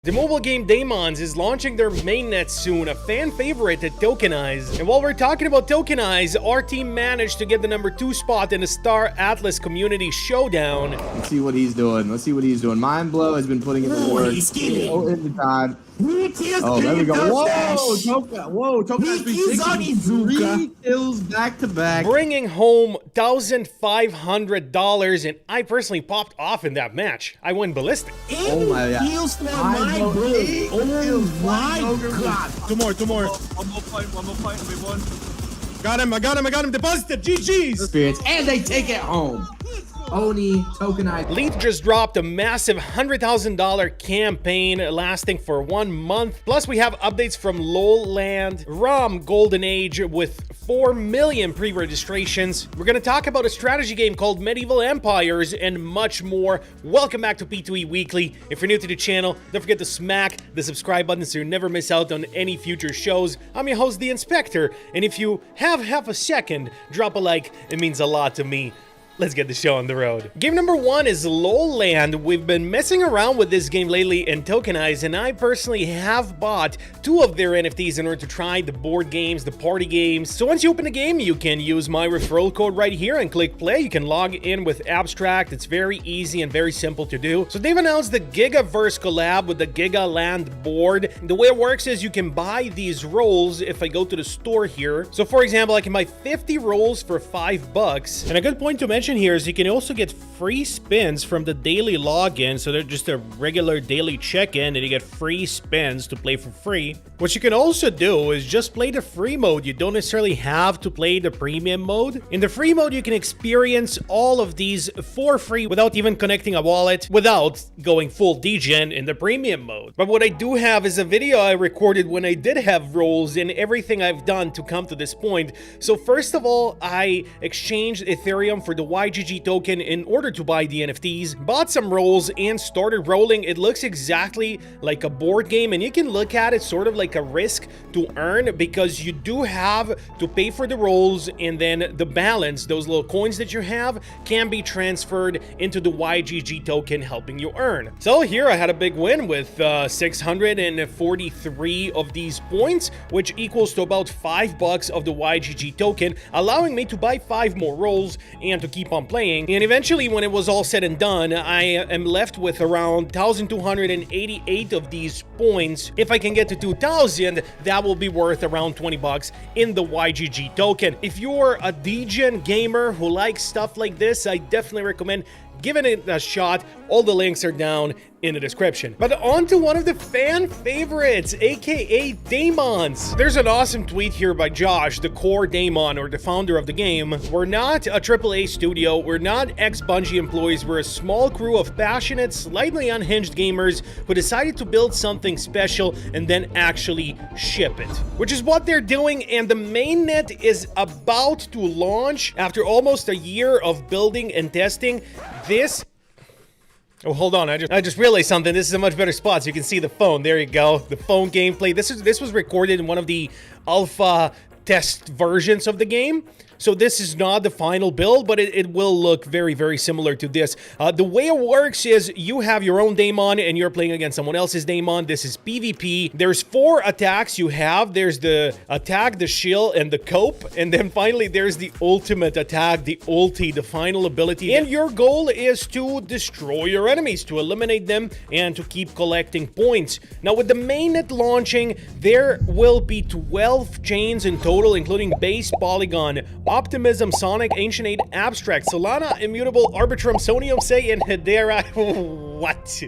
The mobile game Daemons is launching their mainnet soon, a fan favorite at Tokenize. And while we're talking about Tokenize, our team managed to get the #2 spot in the Star Atlas Community Showdown. Let's see what he's doing. Mindblow has been putting in the work. Oh, in the time. Oh, there we go. Whoa, Toka's been 3 kills back to back. Bringing home $1,500, and I personally popped off in that match. I went ballistic. Oh my god. Heals for my bro. Oh my god. Two more. One more fight, we won. Got him, deposited, GG's! Experience, and they take it home. Oni, Tokenize. Leaf just dropped a massive $100,000 campaign lasting for 1 month. Plus, we have updates from LOL Land, ROM Golden Age with 4 million pre-registrations. We're gonna talk about a strategy game called Medieval Empires and much more. Welcome back to P2E Weekly. If you're new to the channel, don't forget to smack the subscribe button so you never miss out on any future shows. I'm your host, The Inspector, and if you have half a second, drop a like. It means a lot to me. Let's get the show on the road. Game number 1 is LOL Land. We've been messing around with this game lately in Tokenize, and I personally have bought 2 of their NFTs in order to try the board games, the party games. So once you open the game, you can use my referral code right here and click play. You can log in with Abstract. It's very easy and very simple to do. So they've announced the Gigaverse collab with the GigaLand Land board. The way it works is you can buy these rolls if I go to the store here. So for example, I can buy 50 rolls for $5. And a good point to mention here is you can also get free spins from the daily login, so they're just a regular daily check-in and you get free spins to play for free. What you can also do is just play the free mode. You don't necessarily have to play the premium mode. In the free mode, you can experience all of these for free without even connecting a wallet, without going full degen in the premium mode. But what I do have is a video I recorded when I did have rolls and everything I've done to come to this point. So first of all, I exchanged Ethereum for the YGG token in order to buy the NFTs, bought some rolls and started rolling. It looks exactly like a board game, and you can look at it sort of like a risk to earn, because you do have to pay for the rolls, and then the balance, those little coins that you have, can be transferred into the YGG token, helping you earn. So here I had a big win with 643 of these points, which equals to about $5 of the YGG token, allowing me to buy 5 more rolls and to keep on playing. And eventually, when it was all said and done, I am left with around 1,288 of these points. If I can get to 2,000, that will be worth around $20 in the YGG token. If you're a degen gamer who likes stuff like this, I definitely recommend giving it a shot. All the links are down in the description. But on to one of the fan favorites, aka Daemons. There's an awesome tweet here by Josh, the core Daemon, or the founder of the game. We're not a AAA studio, we're not ex-Bungie employees, we're a small crew of passionate, slightly unhinged gamers who decided to build something special and then actually ship it. Which is what they're doing, and the mainnet is about to launch after almost a year of building and testing. Oh, hold on, I just realized something. This is a much better spot so you can see the phone. There you go, the phone gameplay. This was recorded in one of the alpha test versions of the game. So this is not the final build, but it will look very, very similar to this. The way it works is you have your own Daemon and you're playing against someone else's Daemon. This is PvP. There's 4 attacks you have. There's the attack, the shield, and the cope. And then finally, there's the ultimate attack, the ulti, the final ability. And your goal is to destroy your enemies, to eliminate them, and to keep collecting points. Now, with the mainnet launching, there will be 12 chains in total, including base, polygon, Optimism, Sonic, Ancient 8, Abstract, Solana, Immutable, Arbitrum, Sonium, Say, and Hedera. What?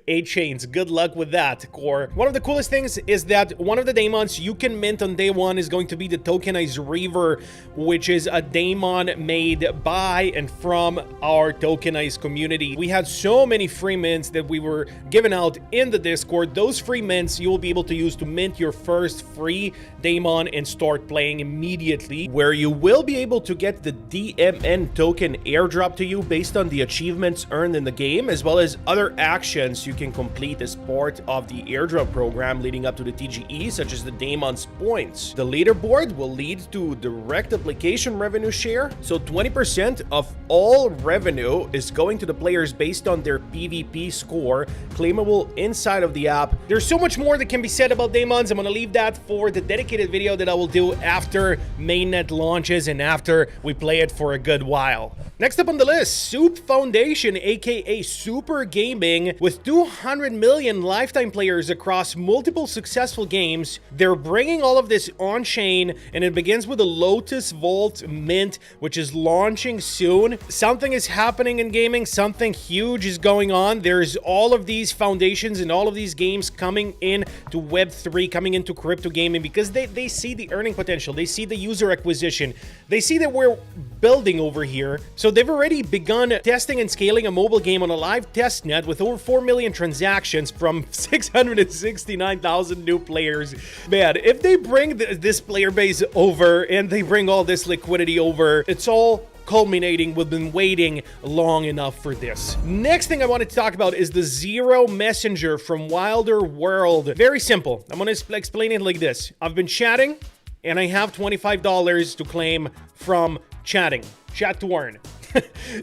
8 chains. Good luck with that, core. One of the coolest things is that one of the Daemons you can mint on day 1 is going to be the Tokenized Reaver, which is a Daemon made by and from our Tokenized community. We had so many free mints that we were giving out in the Discord. Those free mints you will be able to use to mint your first free Daemon and start playing immediately, where you will be able to get the DMN token airdrop to you based on the achievements earned in the game, as well as other other actions you can complete as part of the airdrop program leading up to the TGE, such as the Daemons points. The leaderboard will lead to direct application revenue share, so 20% of all revenue is going to the players based on their PvP score, claimable inside of the app. There's so much more that can be said about Daemons. I'm gonna leave that for the dedicated video that I will do after Mainnet launches and after we play it for a good while. Next up on the list, Soup Foundation, aka Super Gaming, with 200 million lifetime players across multiple successful games. They're bringing all of this on-chain, and it begins with the Lotus Vault Mint, which is launching soon. Something is happening in gaming, something huge is going on. There's all of these foundations and all of these games coming in to Web3, coming into crypto gaming, because they see the earning potential, they see the user acquisition, they see that we're building over here. So they've already begun testing and scaling a mobile game on a live test net with over 4 million transactions from 669,000 new players. Man, if they bring this player base over and they bring all this liquidity over, it's all culminating. We've been waiting long enough for this. Next thing I wanted to talk about is the Zero Messenger from Wilder World. Very simple. I'm going to explain it like this. I've been chatting and I have $25 to claim from chatting. Chat to earn.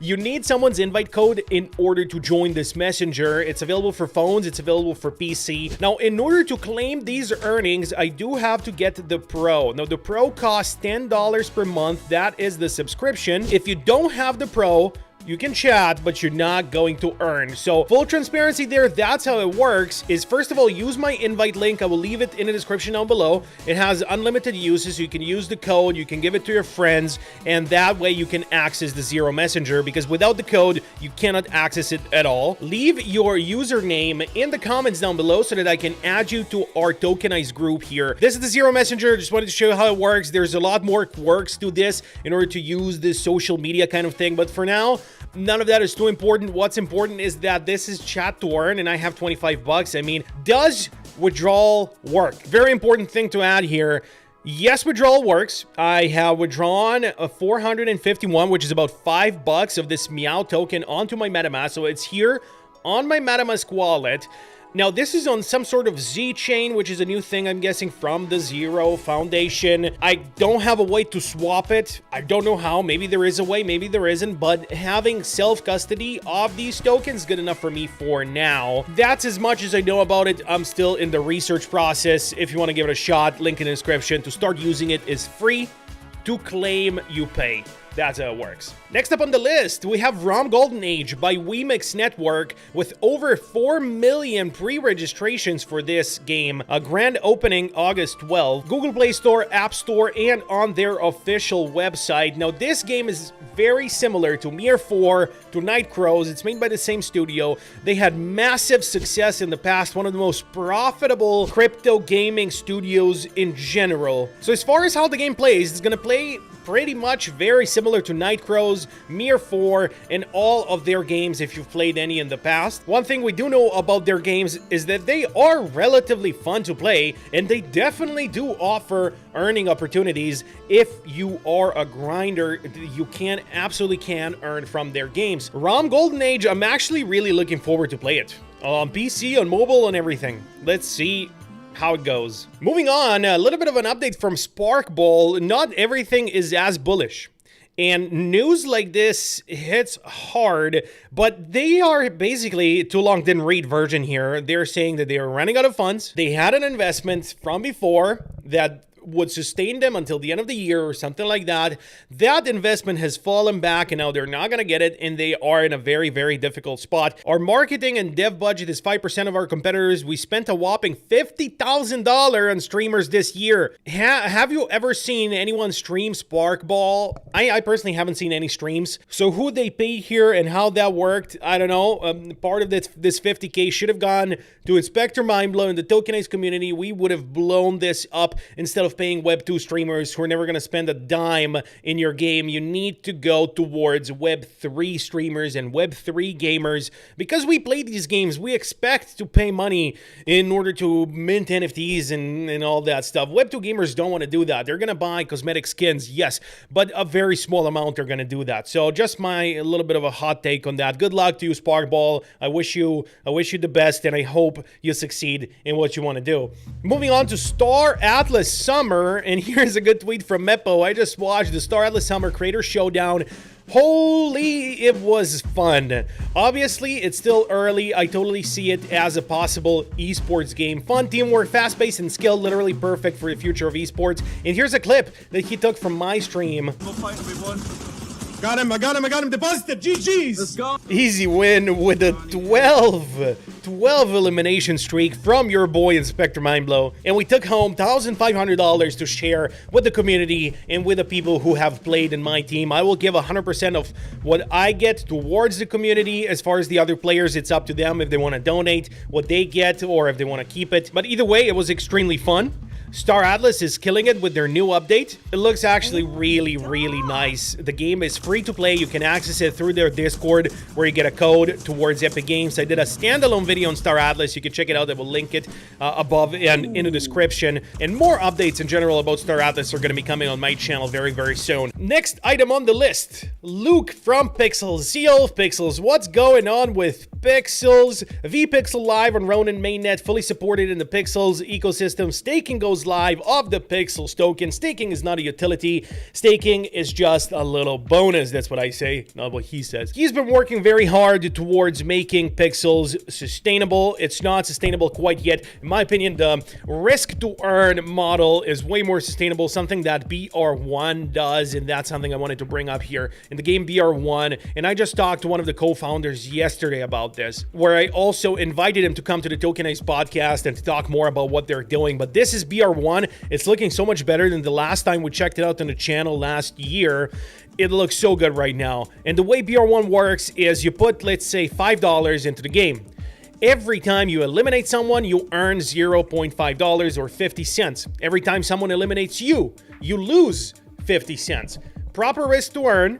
You need someone's invite code in order to join this messenger. It's available for phones, it's available for PC. Now, in order to claim these earnings, I do have to get the Pro. Now, the Pro costs $10 per month. That is the subscription. If you don't have the Pro, you can chat, but you're not going to earn. So full transparency there, that's how it works, is first of all, use my invite link. I will leave it in the description down below. It has unlimited uses, so you can use the code, you can give it to your friends, and that way you can access the Zero Messenger, because without the code, you cannot access it at all. Leave your username in the comments down below so that I can add you to our tokenized group here. This is the Zero Messenger. Just wanted to show you how it works. There's a lot more quirks to this in order to use this social media kind of thing, but for now, none of that is too important. What's important is that this is chat to earn, and I have 25 bucks. I mean, does withdrawal work? Very important thing to add here. Yes, withdrawal works. I have withdrawn a 451, which is about $5 of this Meow token onto my MetaMask. So it's here on my MetaMask wallet. Now, this is on some sort of Z chain, which is a new thing, I'm guessing, from the Zero Foundation. I don't have a way to swap it. I don't know how. Maybe there is a way, maybe there isn't, but having self-custody of these tokens is good enough for me for now. That's as much as I know about it. I'm still in the research process. If you want to give it a shot, link in the description. To start using it is free. To claim, you pay. That's how it works. Next up on the list, we have ROM Golden Age by WEMIX Network with over 4 million pre-registrations for this game. A grand opening August 12th. Google Play Store, App Store, and on their official website. Now, this game is very similar to Mir 4, to Night Crows. It's made by the same studio. They had massive success in the past, one of the most profitable crypto gaming studios in general. So as far as how the game plays, it's gonna play pretty much very similar to Night Crows, Mir 4, and all of their games if you've played any in the past. One thing we do know about their games is that they are relatively fun to play, and they definitely do offer earning opportunities. If you are a grinder, you absolutely can earn from their games. ROM Golden Age, I'm actually really looking forward to play it. On PC, on mobile, and everything. Let's see how it goes. Moving on, a little bit of an update from Sparkball. Not everything is as bullish. And news like this hits hard, but they are basically, too long didn't read version here. They're saying that they are running out of funds. They had an investment from before that would sustain them until the end of the year or something like that. That investment has fallen back and now they're not going to get it, and they are in a very, very difficult spot. Our marketing and dev budget is 5% of our competitors. We spent a whopping $50,000 on streamers this year. Have you ever seen anyone stream Sparkball? I personally haven't seen any streams. So who they paid here and how that worked, I don't know. Part of this 50K should have gone to Inspector Mindblow and the tokenized community. We would have blown this up instead of of paying Web 2 streamers who are never going to spend a dime in your game. You need to go towards Web 3 streamers and Web 3 gamers. Because we play these games, we expect to pay money in order to mint NFTs and all that stuff. Web 2 gamers don't want to do that. They're going to buy cosmetic skins, yes, but a very small amount are going to do that. So just a little bit of a hot take on that. Good luck to you, Sparkball. I wish you the best, and I hope you succeed in what you want to do. Moving on to Star Atlas Summer, and here's a good tweet from Meppo. I just watched the Star Atlas Summer Creator Showdown. Holy, it was fun. Obviously, it's still early. I totally see it as a possible esports game. Fun, teamwork, fast-paced, and skill. Literally perfect for the future of esports. And here's a clip that he took from my stream. We'll fight, everyone. Got him, I got him, deposited, GG's! Let's go. Easy win with a 12 elimination streak from your boy Inspector Mindblow. And we took home $1,500 to share with the community and with the people who have played in my team. I will give 100% of what I get towards the community. As far as the other players, it's up to them if they want to donate what they get or if they want to keep it. But either way, it was extremely fun. Star Atlas is killing it with their new update. It looks actually really, really nice. The game is free to play. You can access it through their Discord where you get a code towards Epic Games. I did a standalone video on Star Atlas. You can check it out. I will link it above and in the description. And more updates in general about Star Atlas are going to be coming on my channel very, very soon. Next item on the list, Luke from Pixels. CEO of Pixels. What's going on with Pixels? VPixel live on Ronin Mainnet, fully supported in the Pixels ecosystem. Staking goes live of the Pixels token. Staking is not a utility. Staking is just a little bonus. That's what I say, not what he says. He's been working very hard towards making Pixels sustainable. It's not sustainable quite yet. In my opinion, the risk to earn model is way more sustainable, something that BR1 does, and that's something I wanted to bring up here in the game BR1. And I just talked to one of the co-founders yesterday about this, where I also invited him to come to the Tokenized podcast and to talk more about what they're doing. But this is BR1. It's looking so much better than the last time we checked it out on the channel last year. It looks so good right now. And the way BR1 works is you put, let's say, $5 into the game. Every time you eliminate someone, you earn $0.5 or 50 cents. Every time someone eliminates you, you lose 50 cents. Proper risk to earn.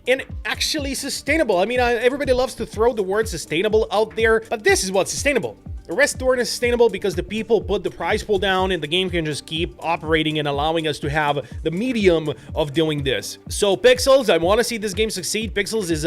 And actually sustainable. I mean, everybody loves to throw the word sustainable out there, but this is what's sustainable. The rest to earn is sustainable because the people put the price pool down and the game can just keep operating and allowing us to have the medium of doing this. So Pixels, I want to see this game succeed. Pixels is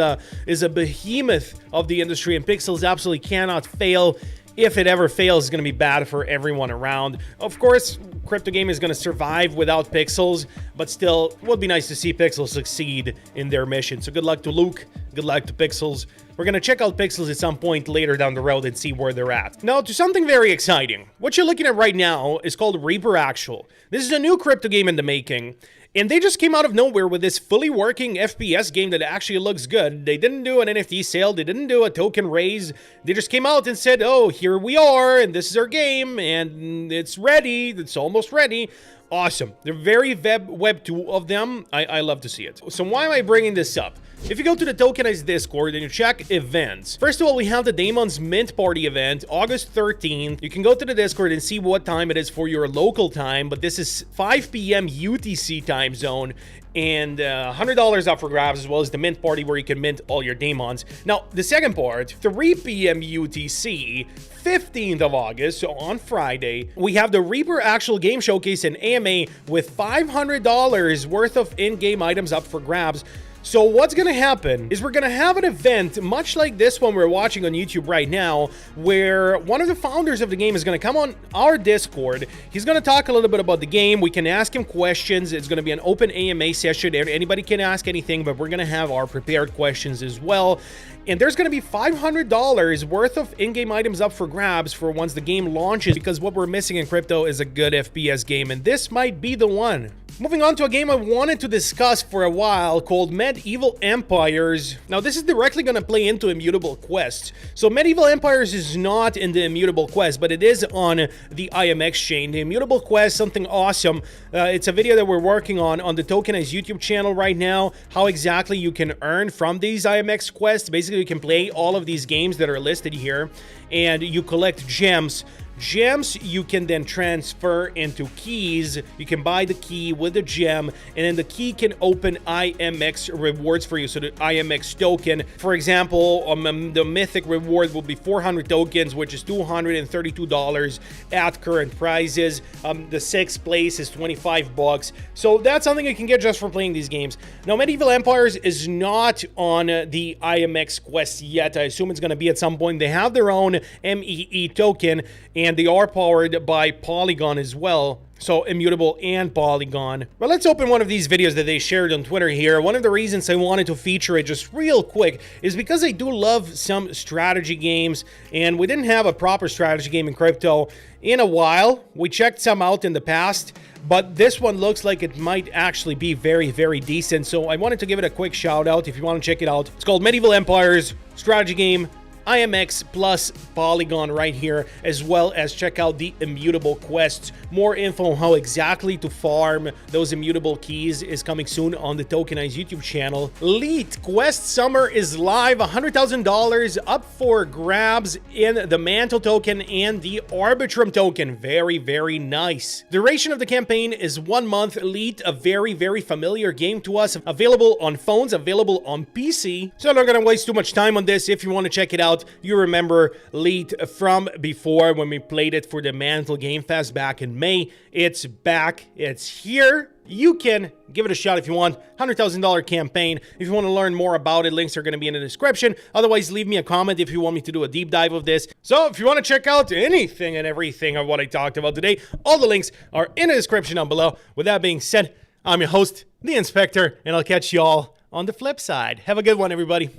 a behemoth of the industry, and Pixels absolutely cannot fail. If it ever fails, it's going to be bad for everyone around. Of course, crypto game is going to survive without Pixels, but still, it would be nice to see Pixels succeed in their mission. So good luck to Luke. Good luck to Pixels. We're going to check out Pixels at some point later down the road and see where they're at. Now, to something very exciting. What you're looking at right now is called Reaper Actual. This is a new crypto game in the making. And they just came out of nowhere with this fully working FPS game that actually looks good. They didn't do an NFT sale. They didn't do a token raise. They just came out and said, oh, here we are, and this is our game, and it's ready. It's almost ready. Awesome. They're very Web 2 of them. I love to see it. So why am I bringing this up? If you go to the Tokenized Discord and you check events, first of all, we have the Daemons Mint Party event, August 13th. You can go to the Discord and see what time it is for your local time, but this is 5 p.m. UTC time zone. And $100 up for grabs, as well as the mint party where you can mint all your daemons. Now, the second part, 3 p.m. UTC, 15th of August, so on Friday, we have the Reaper Actual Game Showcase and AMA with $500 worth of in-game items up for grabs. So what's going to happen is we're going to have an event much like this one we're watching on YouTube right now, where one of the founders of the game is going to come on our Discord. He's going to talk a little bit about the game. We can ask him questions. It's going to be an open AMA session. Anybody can ask anything, but we're going to have our prepared questions as well. And there's going to be $500 worth of in-game items up for grabs for once the game launches, because what we're missing in crypto is a good FPS game, and this might be the one. Moving on to a game I wanted to discuss for a while called Medieval Empires. Now, this is directly going to play into Immutable Quest. So Medieval Empires is not in the Immutable Quest, but it is on the IMX chain. The Immutable Quest, something awesome. It's a video that we're working on the Tokenized YouTube channel right now, how exactly you can earn from these IMX quests. Basically, you can play all of these games that are listed here, and you collect gems Gems you can then transfer into keys. You can buy the key with the gem, and then the key can open IMX rewards for you. So the IMX token, for example, the mythic reward will be 400 tokens, which is $232 at current prices. The sixth place is 25 bucks. So that's something you can get just for playing these games. Now, Medieval Empires is not on the IMX quest yet. I assume it's going to be at some point. They have their own MEE token, and they are powered by Polygon as well. So Immutable and Polygon. But let's open one of these videos that they shared on Twitter here. One of the reasons I wanted to feature it just real quick is because I do love some strategy games, and we didn't have a proper strategy game in crypto in a while. We checked some out in the past, but this one looks like it might actually be very, very decent. So I wanted to give it a quick shout out if you want to check it out. It's called Medieval Empires Strategy Game, IMX plus Polygon right here, as well as check out the immutable quests. More info on how exactly to farm those immutable keys is coming soon on the Tokenized YouTube channel. Elite Quest Summer is live, $100,000 up for grabs in the Mantle token and the Arbitrum token. Very, very nice. Duration of the campaign is 1 month. Elite, a very, very familiar game to us, available on phones, available on PC. So I'm not gonna waste too much time on this. If you want to check it out, you remember Elite from before when we played it for the Mantle Game Fest back in May. It's back. It's here. You can give it a shot if you want. $100,000 campaign. If you want to learn more about it, links are going to be in the description. Otherwise, leave me a comment if you want me to do a deep dive of this. So if you want to check out anything and everything of what I talked about today, all the links are in the description down below. With that being said, I'm your host, The Inspector, and I'll catch you all on the flip side. Have a good one, everybody.